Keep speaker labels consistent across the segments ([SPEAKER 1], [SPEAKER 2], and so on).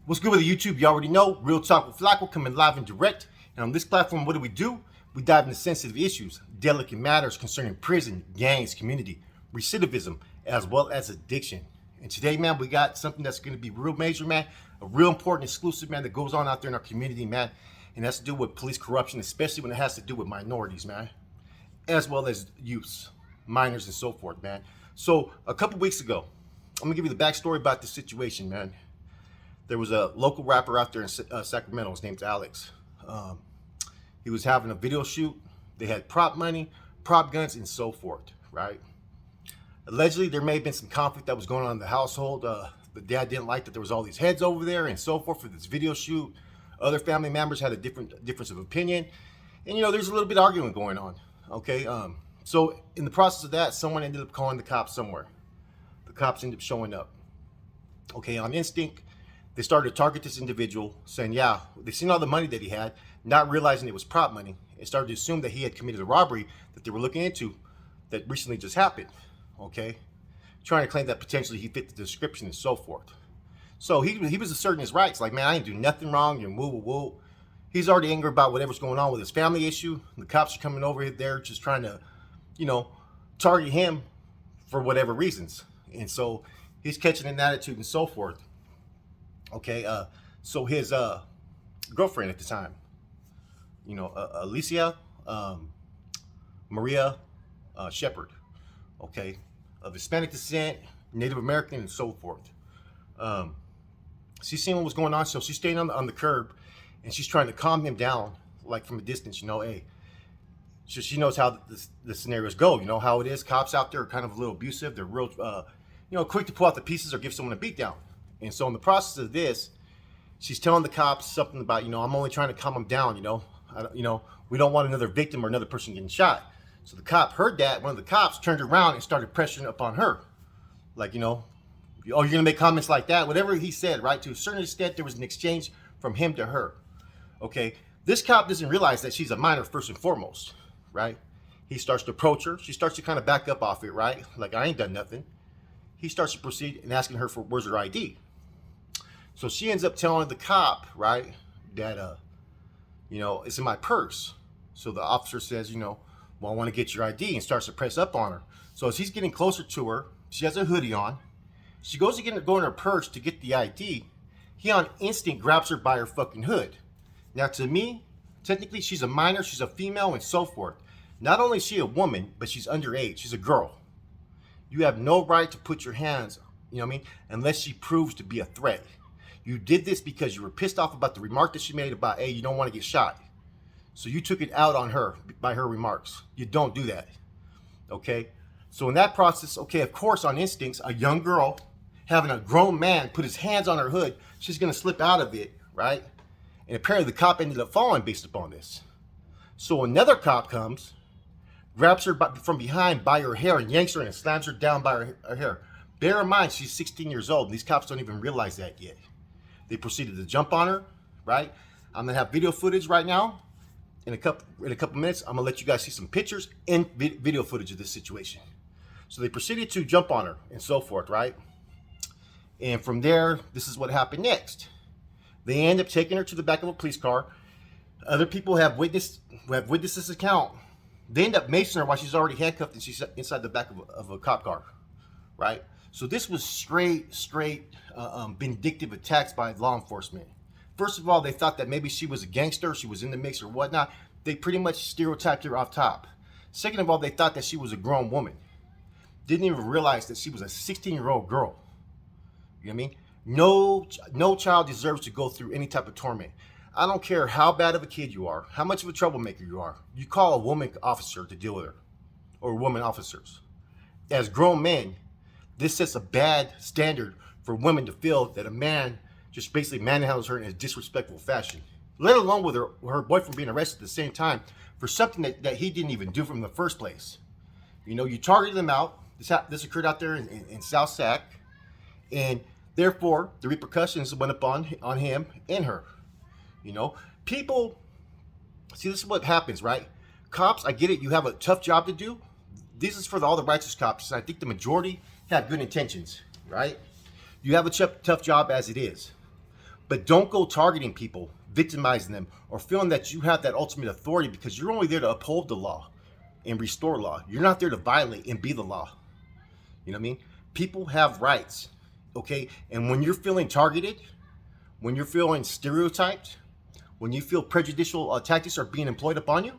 [SPEAKER 1] What's good with the YouTube? You already know. Real Talk with Flacco coming live and direct. And on this platform, what do? We dive into sensitive issues, delicate matters concerning prison, gangs, community, recidivism, as well as addiction. And today, man, we got something that's going to be real major, man. A real important, exclusive, man, that goes on out there in our community, man. And that's to do with police corruption, especially when it has to do with minorities, man. As well as youths, minors, and so forth, man. So a couple weeks ago, I'm going to give you the backstory about this situation, man. There was a local rapper out there in Sacramento. His name's Alex. He was having a video shoot. They had prop money, prop guns, and so forth, right? Allegedly, there may have been some conflict that was going on in the household. The dad didn't like that there was all these heads over there and so forth for this video shoot. Other family members had a difference of opinion. And, you know, there's a little bit of arguing going on, okay? So in the process of that, someone ended up calling the cops somewhere. The cops ended up showing up. Okay, on instinct, they started to target this individual, saying, yeah, they've seen all the money that he had, not realizing it was prop money, and started to assume that he had committed a robbery that they were looking into that recently just happened, okay? Trying to claim that potentially he fit the description and so forth. So he was asserting his rights, like, man, I didn't do nothing wrong, you're woo. He's already angry about whatever's going on with his family issue. The cops are coming over there just trying to, you know, target him for whatever reasons. And so he's catching an attitude and so forth. Okay, so his girlfriend at the time, you know, Alicia Maria Shepard, okay, of Hispanic descent, Native American, and so forth. She's seeing what was going on, so she's staying on the curb, and she's trying to calm him down, like from a distance, you know, hey. So she knows how the scenarios go, you know, how it is. Cops out there are kind of a little abusive. They're real, you know, quick to pull out the pieces or give someone a beat down. And so in the process of this, she's telling the cops something about, you know, I'm only trying to calm him down, you know. We don't want another victim or another person getting shot. So the cop heard that. One of the cops turned around and started pressuring upon her. Like, you know, oh, you're going to make comments like that? Whatever he said, right? To a certain extent, there was an exchange from him to her. Okay. This cop doesn't realize that she's a minor first and foremost, right? He starts to approach her. She starts to kind of back up off it, right? Like, I ain't done nothing. He starts to proceed and asking her for, where's her ID? So she ends up telling the cop, right, that, you know, it's in my purse. So the officer says, you know, well, I want to get your ID, and starts to press up on her. So as he's getting closer to her, she has a hoodie on. She goes to go in her purse to get the ID. He on instinct grabs her by her fucking hood. Now to me, technically she's a minor, she's a female, and so forth. Not only is she a woman, but she's underage. She's a girl. You have no right to put your hands, you know what I mean, unless she proves to be a threat. You did this because you were pissed off about the remark that she made about, hey, you don't want to get shot. So you took it out on her by her remarks. You don't do that, okay? So in that process, okay, of course, on instincts, a young girl having a grown man put his hands on her hood, she's going to slip out of it, right? And apparently the cop ended up falling based upon this. So another cop comes, grabs her from behind by her hair and yanks her and slams her down by her hair. Bear in mind, she's 16 years old, and these cops don't even realize that yet. They proceeded to jump on her, right? I'm gonna have video footage right now. In a couple minutes, I'm gonna let you guys see some pictures and video footage of this situation. So they proceeded to jump on her and so forth, right? And from there, this is what happened next. They end up taking her to the back of a police car. Other people have witnessed this account. They end up macing her while she's already handcuffed and she's inside the back of a cop car, right? So this was straight vindictive attacks by law enforcement. First of all, they thought that maybe she was a gangster, she was in the mix or whatnot. They pretty much stereotyped her off top. Second of all, they thought that she was a grown woman. Didn't even realize that she was a 16-year-old girl. You know what I mean? No child deserves to go through any type of torment. I don't care how bad of a kid you are, how much of a troublemaker you are. You call a woman officer to deal with her, or women officers. As grown men, this sets a bad standard for women to feel that a man just basically manhandles her in a disrespectful fashion, let alone with her boyfriend being arrested at the same time for something that he didn't even do from the first place. You know, you targeted him out. This occurred out there in South Sac, and therefore the repercussions went up on him and her. You know, people, see, this is what happens, right? Cops, I get it, you have a tough job to do. This is for all the righteous cops, and I think the majority have good intentions, right? You have a tough job as it is. But don't go targeting people, victimizing them, or feeling that you have that ultimate authority, because you're only there to uphold the law and restore law. You're not there to violate and be the law. You know what I mean? People have rights, okay? And when you're feeling targeted, when you're feeling stereotyped, when you feel prejudicial tactics are being employed upon you,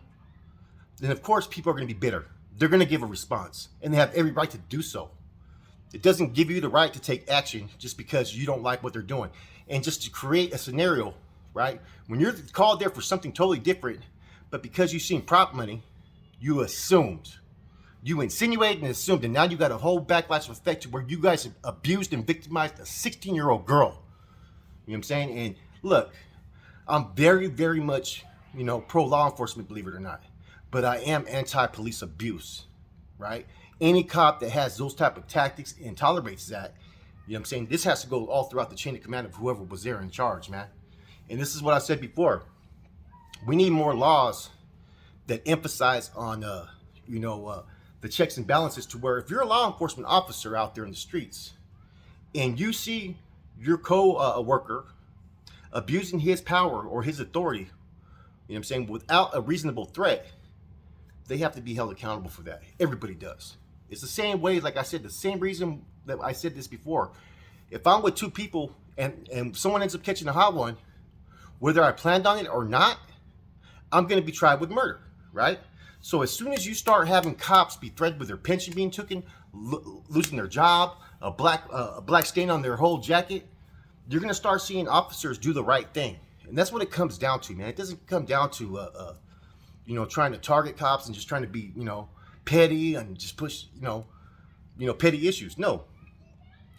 [SPEAKER 1] then of course people are going to be bitter. They're going to give a response, and they have every right to do so. It doesn't give you the right to take action just because you don't like what they're doing. And just to create a scenario, right? When you're called there for something totally different, but because you've seen prop money, you assumed. You insinuated and assumed, and now you got a whole backlash effect to where you guys have abused and victimized a 16-year-old girl. You know what I'm saying? And look, I'm very, very much, pro law enforcement, believe it or not. But I am anti-police abuse, right? Any cop that has those type of tactics and tolerates that, you know what I'm saying? This has to go all throughout the chain of command of whoever was there in charge, man. And this is what I said before. We need more laws that emphasize on, the checks and balances, to where if you're a law enforcement officer out there in the streets and you see your co-worker abusing his power or his authority, you know what I'm saying, without a reasonable threat, they have to be held accountable for that. Everybody does. It's the same way, like I said, the same reason that I said this before. If I'm with two people and someone ends up catching a hot one, whether I planned on it or not, I'm going to be tried with murder, right? So as soon as you start having cops be threatened with their pension being taken, losing their job, a black stain on their whole jacket, you're going to start seeing officers do the right thing. And that's what it comes down to, man. It doesn't come down to trying to target cops and just trying to be, petty and just push, petty issues. No,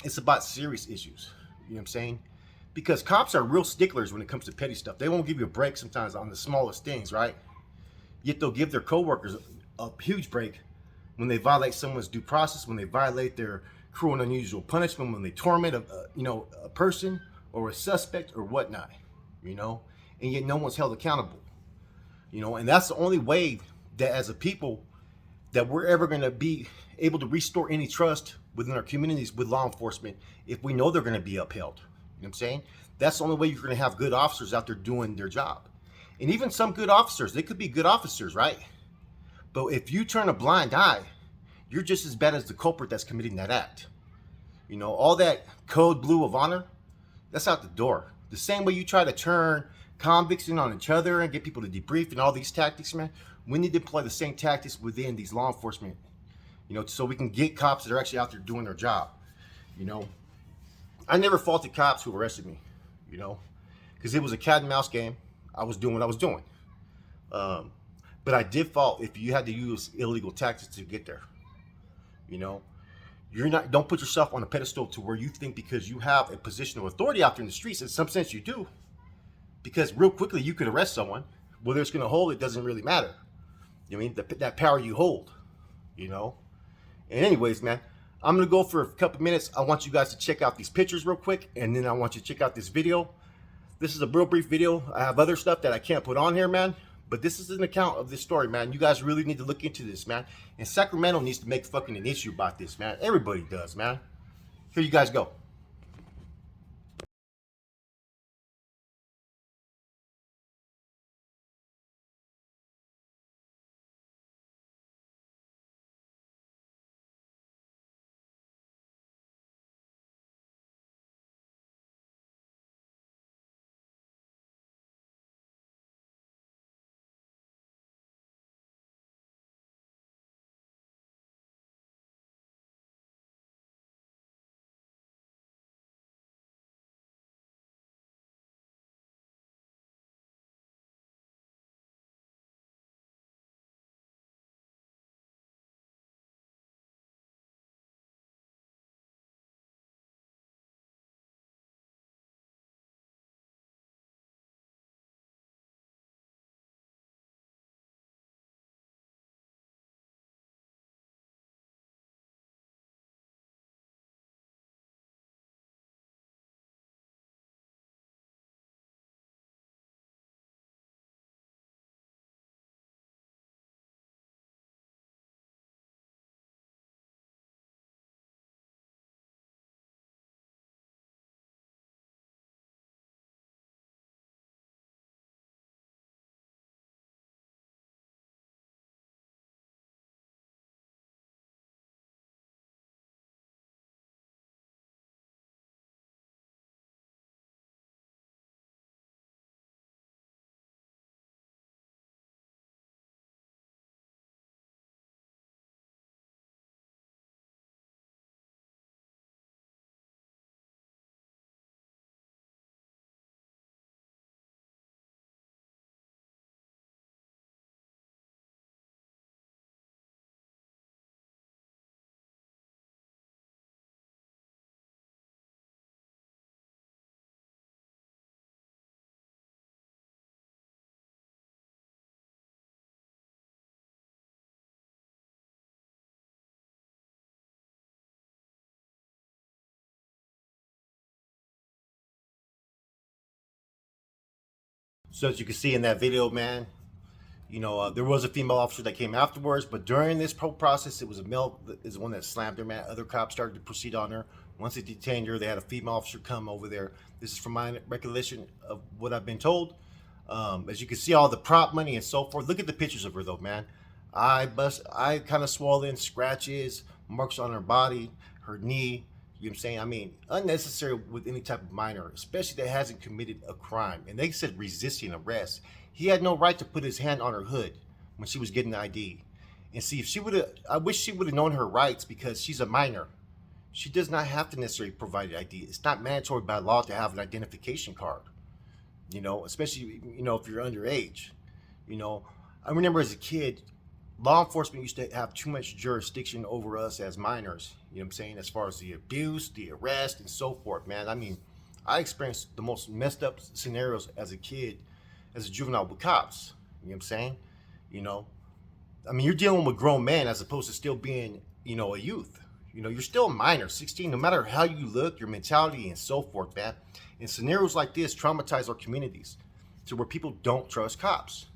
[SPEAKER 1] it's about serious issues. You know what I'm saying? Because cops are real sticklers when it comes to petty stuff. They won't give you a break sometimes on the smallest things, right? Yet they'll give their coworkers a huge break when they violate someone's due process, when they violate their cruel and unusual punishment, when they torment a person or a suspect or whatnot, and yet no one's held accountable. And that's the only way that as a people that we're ever going to be able to restore any trust within our communities with law enforcement, if we know they're going to be upheld. You know what I'm saying? That's the only way you're going to have good officers out there doing their job. And even some good officers, they could be good officers, right? But if you turn a blind eye, you're just as bad as the culprit that's committing that act. All that code blue of honor, that's out the door. The same way you try to turn convicts in on each other and get people to debrief and all these tactics, man, we need to employ the same tactics within these law enforcement, so we can get cops that are actually out there doing their job. I never faulted cops who arrested me, because it was a cat and mouse game. I was doing what I was doing. But I did fault if you had to use illegal tactics to get there. Don't put yourself on a pedestal to where you think because you have a position of authority out there in the streets. In some sense you do, because real quickly you could arrest someone. Whether it's going to hold, it doesn't really matter. That power you hold, And anyways, man, I'm going to go for a couple minutes. I want you guys to check out these pictures real quick, and then I want you to check out this video. This is a real brief video. I have other stuff that I can't put on here, man. But this is an account of this story, man. You guys really need to look into this, man. And Sacramento needs to make fucking an issue about this, man. Everybody does, man. Here you guys go. So as you can see in that video, man, there was a female officer that came afterwards, but during this process, it was a male that is the one that slammed her, man. Other cops started to proceed on her. Once they detained her, they had a female officer come over there. This is from my recollection of what I've been told. As you can see, all the prop money and so forth. Look at the pictures of her, though, man. I kind of swollen, scratches, marks on her body, her knee. You know what I'm saying? I mean, unnecessary with any type of minor, especially that hasn't committed a crime. And they said resisting arrest. He had no right to put his hand on her hood when she was getting the ID. And see, if she would have, I wish she would have known her rights because she's a minor. She does not have to necessarily provide ID. It's not mandatory by law to have an identification card, especially, if you're underage. I remember as a kid, law enforcement used to have too much jurisdiction over us as minors, you know what I'm saying, as far as the abuse, the arrest, and so forth, man. I mean, I experienced the most messed up scenarios as a kid, as a juvenile with cops, you know what I'm saying? You know, I mean, you're dealing with grown men as opposed to still being, a youth. You're still a minor, 16, no matter how you look, your mentality, and so forth, man. And scenarios like this traumatize our communities to where people don't trust cops.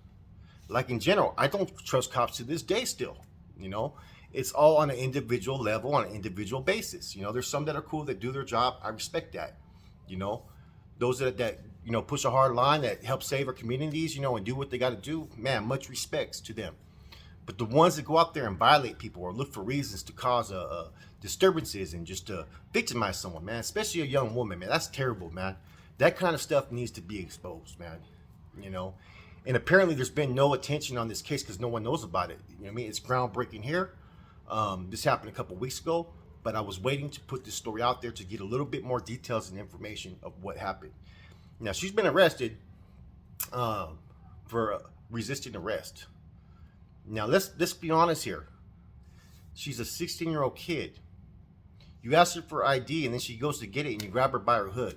[SPEAKER 1] Like in general, I don't trust cops to this day still. It's all on an individual level, on an individual basis. There's some that are cool that do their job. I respect that. Those that push a hard line that help save our communities, and do what they got to do, man, much respects to them. But the ones that go out there and violate people or look for reasons to cause disturbances and just to victimize someone, man, especially a young woman, man, that's terrible, man. That kind of stuff needs to be exposed, man. And apparently there's been no attention on this case because no one knows about it. You know what I mean? It's groundbreaking here. This happened a couple weeks ago, but I was waiting to put this story out there to get a little bit more details and information of what happened. Now, she's been arrested for resisting arrest. Now, let's be honest here. She's a 16-year-old kid. You ask her for ID, and then she goes to get it, and you grab her by her hood.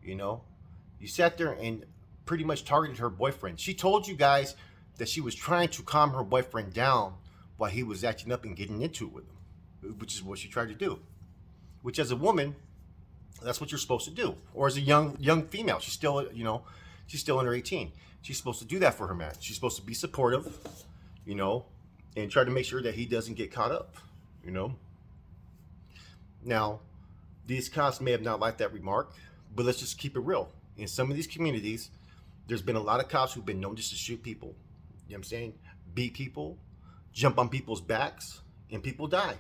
[SPEAKER 1] You sat there and pretty much targeted her boyfriend. She told you guys that she was trying to calm her boyfriend down while he was acting up and getting into it with him, which is what she tried to do. Which, as a woman, that's what you're supposed to do. Or as a young female, she's still, she's still under 18. She's supposed to do that for her man. She's supposed to be supportive, and try to make sure that he doesn't get caught up, Now, these cops may have not liked that remark, but let's just keep it real. In some of these communities, there's been a lot of cops who've been known just to shoot people. You know what I'm saying? Beat people, jump on people's backs, and people die.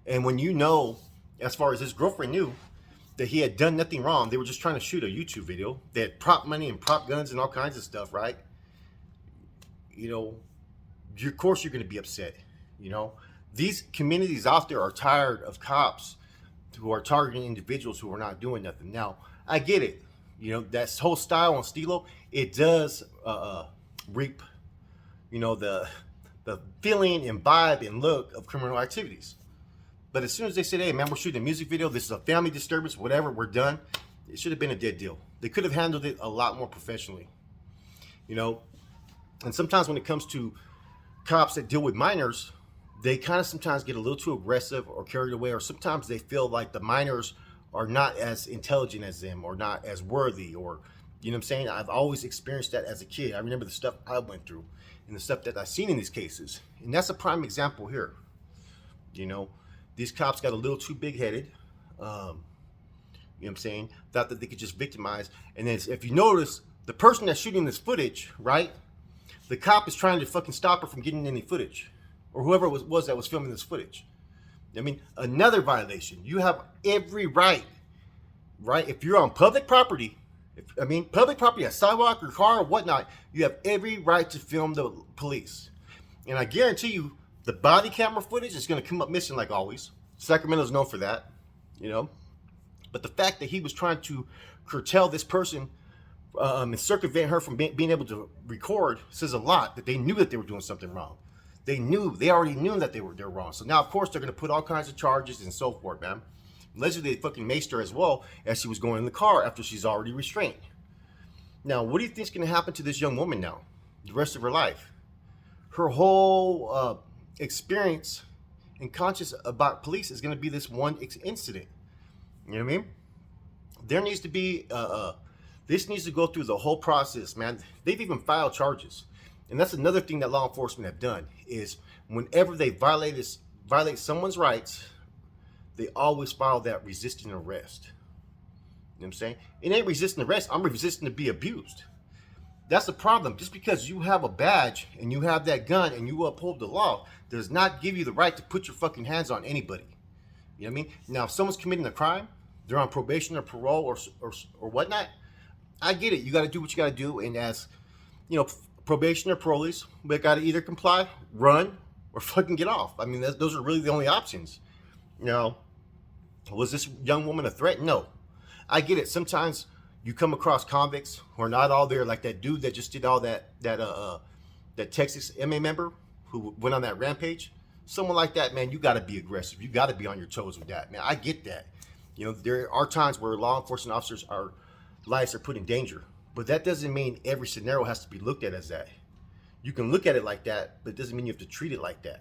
[SPEAKER 1] And when as far as his girlfriend knew, that he had done nothing wrong, they were just trying to shoot a YouTube video. They had prop money and prop guns and all kinds of stuff, right? Of course you're going to be upset. These communities out there are tired of cops who are targeting individuals who are not doing nothing. Now, I get it. That whole style on Stilo, it does reap, the feeling and vibe and look of criminal activities. But as soon as they said, hey, man, we're shooting a music video, this is a family disturbance, whatever, we're done, it should have been a dead deal. They could have handled it a lot more professionally. And sometimes when it comes to cops that deal with minors, they kind of sometimes get a little too aggressive or carried away, or sometimes they feel like the minors are not as intelligent as them or not as worthy, or, you know what I'm saying? I've always experienced that as a kid. I remember the stuff I went through and the stuff that I've seen in these cases. And that's a prime example here. These cops got a little too big-headed. You know what I'm saying? Thought that they could just victimize. And then if you notice, the person that's shooting this footage, right? The cop is trying to fucking stop her from getting any footage. Or whoever it was that was filming this footage. I mean, another violation. You have every right? If you're on public property, public property, a sidewalk or car or whatnot, you have every right to film the police. And I guarantee you, the body camera footage is going to come up missing like always. Sacramento's known for that, But the fact that he was trying to curtail this person and circumvent her from being able to record says a lot, that they knew that they were doing something wrong. They already knew that they were wrong. So now, of course, they're going to put all kinds of charges and so forth, man. Allegedly, they fucking maced her as well as she was going in the car after she's already restrained. Now, what do you think is going to happen to this young woman now, the rest of her life? Her whole experience and conscious about police is going to be this one incident. You know what I mean? There needs to be This needs to go through the whole process, man. They've even filed charges. And that's another thing that law enforcement have done is whenever they violate someone's rights, they always file that resisting arrest. You know what I'm saying? It ain't resisting arrest. I'm resisting to be abused. That's the problem. Just because you have a badge and you have that gun and you uphold the law does not give you the right to put your fucking hands on anybody. You know what I mean? Now, if someone's committing a crime, they're on probation or parole or whatnot, I get it. You got to do what you got to do. And as, probation or parolees, they got to either comply, run, or fucking get off. I mean, those are really the only options. Was this young woman a threat? No. I get it. Sometimes you come across convicts who are not all there, like that dude that just did all that Texas MA member who went on that rampage. Someone like that, man, you got to be aggressive. You got to be on your toes with that, man. I get that. There are times where law enforcement officers' lives are put in danger, but that doesn't mean every scenario has to be looked at as that. You can look at it like that, but it doesn't mean you have to treat it like that.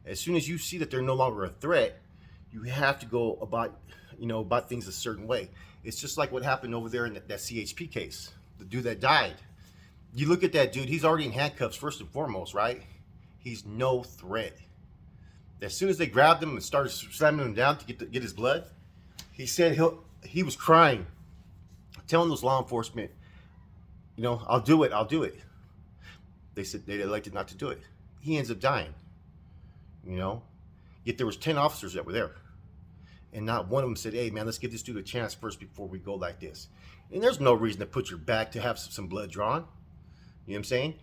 [SPEAKER 1] As soon as you see that they're no longer a threat, you have to go about things a certain way. It's just like what happened over there in that CHP case, the dude that died. You look at that dude, he's already in handcuffs first and foremost, right? He's no threat. As soon as they grabbed him and started slamming him down to get his blood, he said he was crying, telling those law enforcement, I'll do it. They said they elected not to do it. He ends up dying, Yet there was 10 officers that were there. And not one of them said, hey, man, let's give this dude a chance first before we go like this. And there's no reason to put your back to have some blood drawn. You know what I'm saying?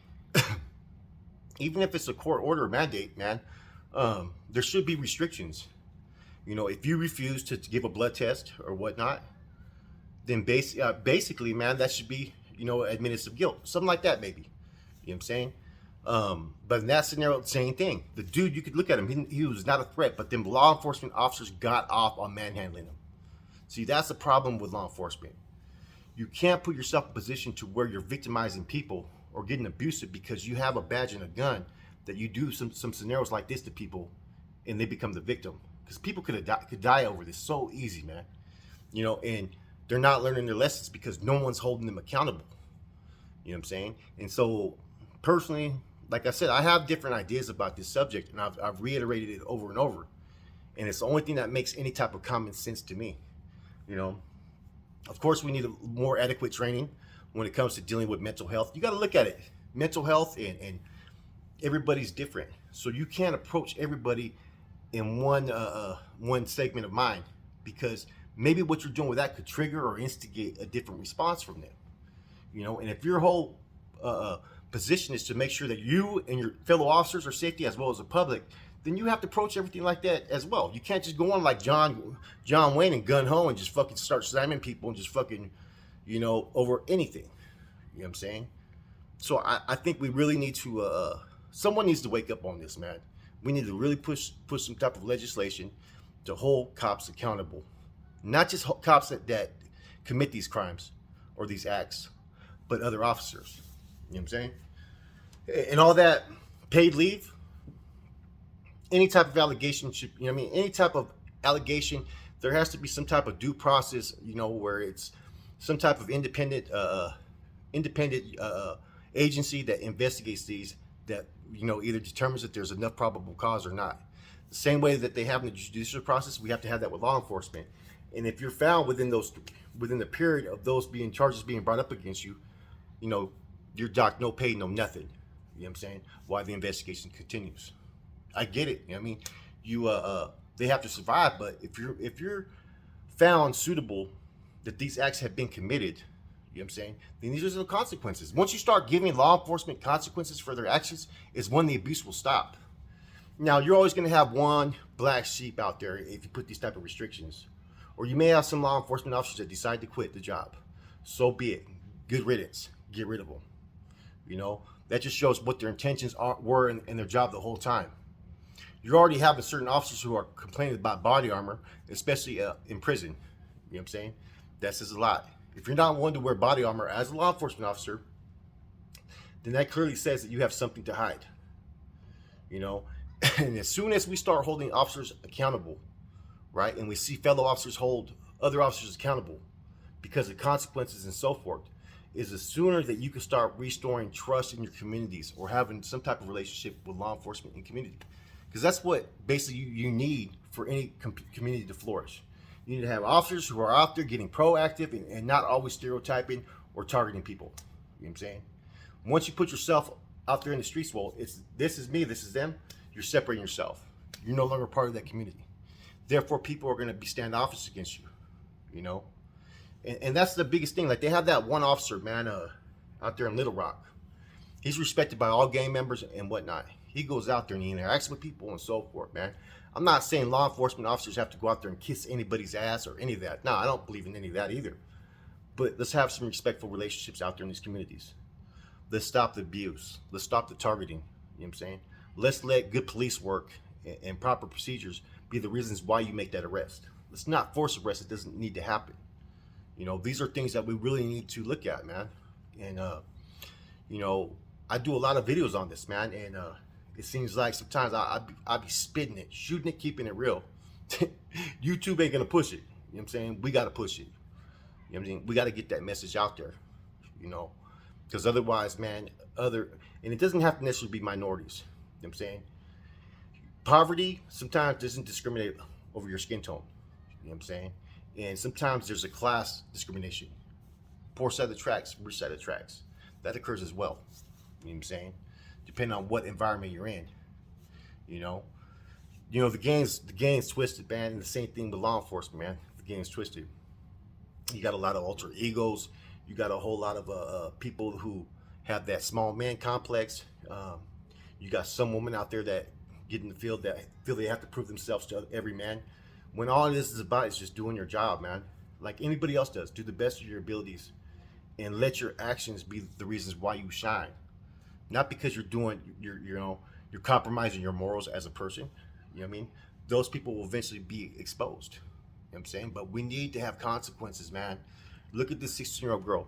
[SPEAKER 1] Even if it's a court order or mandate, man, there should be restrictions. If you refuse to give a blood test or whatnot, then basically, man, that should be, admittance of guilt. Something like that, maybe. You know what I'm saying? But in that scenario, same thing. The dude, you could look at him. He was not a threat, but then law enforcement officers got off on manhandling him. See, that's the problem with law enforcement. You can't put yourself in a position to where you're victimizing people or getting abusive because you have a badge and a gun that you do some scenarios like this to people and they become the victim. Because people could die over this so easy, man. And they're not learning their lessons because no one's holding them accountable. You know what I'm saying? And so, personally, like I said, I have different ideas about this subject, and I've reiterated it over and over. And it's the only thing that makes any type of common sense to me. Of course, we need a more adequate training when it comes to dealing with mental health. You got to look at it. Mental health and everybody's different. So you can't approach everybody in one segment of mind because maybe what you're doing with that could trigger or instigate a different response from them. And if your whole position is to make sure that you and your fellow officers are safety as well as the public, then you have to approach everything like that as well. You can't just go on like John Wayne and gun ho and just fucking start slamming people and just fucking, over anything. You know what I'm saying? So I think we really need to, someone needs to wake up on this, man. We need to really push some type of legislation to hold cops accountable. Not just cops that commit these crimes or these acts, but other officers. You know what I'm saying? And all that paid leave, any type of allegation should, any type of allegation, there has to be some type of due process, where it's some type of independent agency that investigates these, that, either determines that there's enough probable cause or not. The same way that they have in the judicial process, we have to have that with law enforcement. And if you're found within the period of those charges being brought up against you, you're docked no pay, no nothing. You know what I'm saying? While the investigation continues. I get it. They have to survive, but if you're found suitable that these acts have been committed, you know what I'm saying, then these are the consequences. Once you start giving law enforcement consequences for their actions, is when the abuse will stop. Now, you're always going to have one black sheep out there if you put these type of restrictions. Or you may have some law enforcement officers that decide to quit the job. So be it. Good riddance. Get rid of them. That just shows what their intentions were in their job the whole time. You're already having certain officers who are complaining about body armor, especially in prison. You know what I'm saying? That says a lot. If you're not one to wear body armor as a law enforcement officer, then that clearly says that you have something to hide. And as soon as we start holding officers accountable, right, and we see fellow officers hold other officers accountable, because of consequences and so forth, is the sooner that you can start restoring trust in your communities or having some type of relationship with law enforcement and community. Because that's what basically you need for any community to flourish. You need to have officers who are out there getting proactive and not always stereotyping or targeting people. You know what I'm saying? Once you put yourself out there in the streets, well, it's this is me, this is them, you're separating yourself. You're no longer part of that community. Therefore, people are going to be standoffish against you, you know? And that's the biggest thing. Like, they have that one officer, man, out there in Little Rock. He's respected by all gang members and whatnot. He goes out there and he interacts with people and so forth, man. I'm not saying law enforcement officers have to go out there and kiss anybody's ass or any of that. No, I don't believe in any of that either. But let's have some respectful relationships out there in these communities. Let's stop the abuse. Let's stop the targeting. You know what I'm saying? Let's let good police work and proper procedures be the reasons why you make that arrest. Let's not force arrest. It doesn't need to happen. You know, these are things that we really need to look at, man. And, you know, I do a lot of videos on this, man. And it seems like sometimes I be spitting it, shooting it, keeping it real. YouTube ain't going to push it. You know what I'm saying? We got to push it. You know what I'm saying? We got to get that message out there, you know. Because otherwise, man, and it doesn't have to necessarily be minorities. You know what I'm saying? Poverty sometimes doesn't discriminate over your skin tone. You know what I'm saying? And sometimes there's a class discrimination. Poor side of the tracks, rich side of the tracks. That occurs as well. You know what I'm saying? Depending on what environment you're in. You know, the game's twisted, man. And the same thing with law enforcement, man. The game's twisted. You got a lot of alter egos. You got a whole lot of people who have that small man complex. You got some women out there that get in the field that feel they have to prove themselves to every man. When all this is about is just doing your job, man. Like anybody else does. Do the best of your abilities and let your actions be the reasons why you shine. Not because you're compromising your morals as a person. You know what I mean? Those people will eventually be exposed. You know what I'm saying? But we need to have consequences, man. Look at this 16-year-old girl.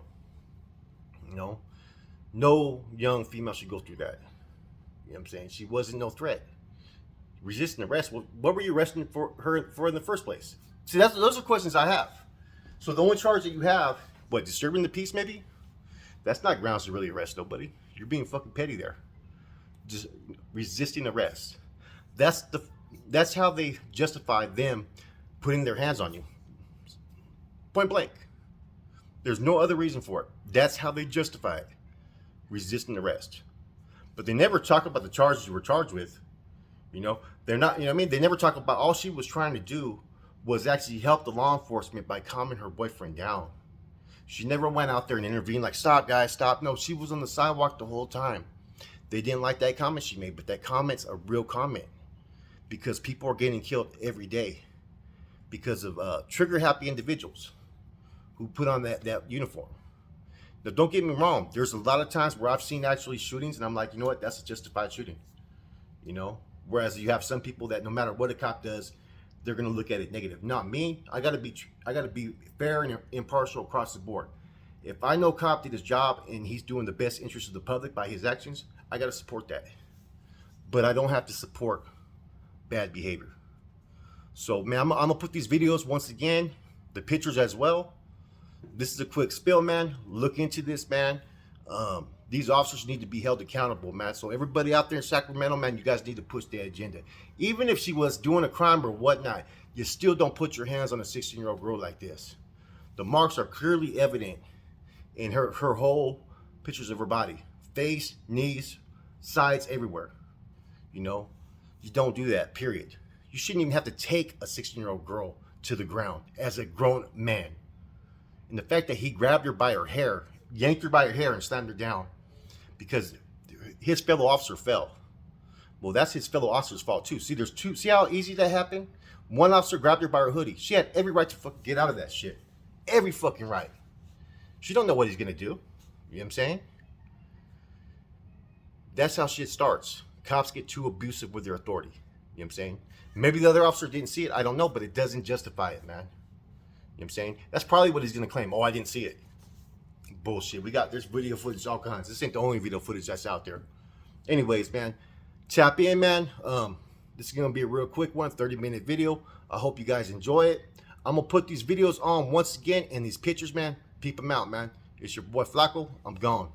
[SPEAKER 1] You know? No young female should go through that. You know what I'm saying? She wasn't no threat. Resisting arrest. Well, what were you arresting her for in the first place? See, those are questions I have. So the only charge that you have, what, disturbing the peace maybe? That's not grounds to really arrest nobody. You're being fucking petty there. Just resisting arrest. That's how they justify them putting their hands on you. Point blank. There's no other reason for it. That's how they justify it. Resisting arrest. But they never talk about the charges you were charged with. You know, they're not, you know what I mean? They never talk about all she was trying to do was actually help the law enforcement by calming her boyfriend down. She never went out there and intervened like, stop, guys, stop. No, she was on the sidewalk the whole time. They didn't like that comment she made, but that comment's a real comment because people are getting killed every day because of trigger-happy individuals who put on that uniform. Now, don't get me wrong. There's a lot of times where I've seen actually shootings, and I'm like, you know what? That's a justified shooting. You know? Whereas you have some people that no matter what a cop does, they're going to look at it negative. Not me. I got to be fair and impartial across the board. If I know a cop did his job and he's doing the best interest of the public by his actions, I got to support that. But I don't have to support bad behavior. So, man, I'm going to put these videos once again, the pictures as well. This is a quick spill, man. Look into this, man. These officers need to be held accountable, man. So everybody out there in Sacramento, man, you guys need to push the agenda. Even if she was doing a crime or whatnot, you still don't put your hands on a 16-year-old girl like this. The marks are clearly evident in her whole pictures of her body. Face, knees, sides, everywhere. You know, you don't do that, period. You shouldn't even have to take a 16-year-old girl to the ground as a grown man. And the fact that he grabbed her by her hair, yanked her by her hair and slammed her down because his fellow officer fell. Well, that's his fellow officer's fault too. See, there's two. See how easy that happened? One officer grabbed her by her hoodie. She had every right to fucking get out of that shit. Every fucking right. She don't know what he's going to do. You know what I'm saying? That's how shit starts. Cops get too abusive with their authority. You know what I'm saying? Maybe the other officer didn't see it. I don't know, but it doesn't justify it, man. You know what I'm saying? That's probably what he's going to claim. Oh, I didn't see it. Bullshit. There's video footage, all kinds. This ain't the only video footage that's out there. Anyways, man, tap in, man. This is going to be a real quick one, 30-minute video. I hope you guys enjoy it. I'm gonna put these videos on once again and these pictures, man. Peep them out, man. It's your boy Flacco. I'm gone.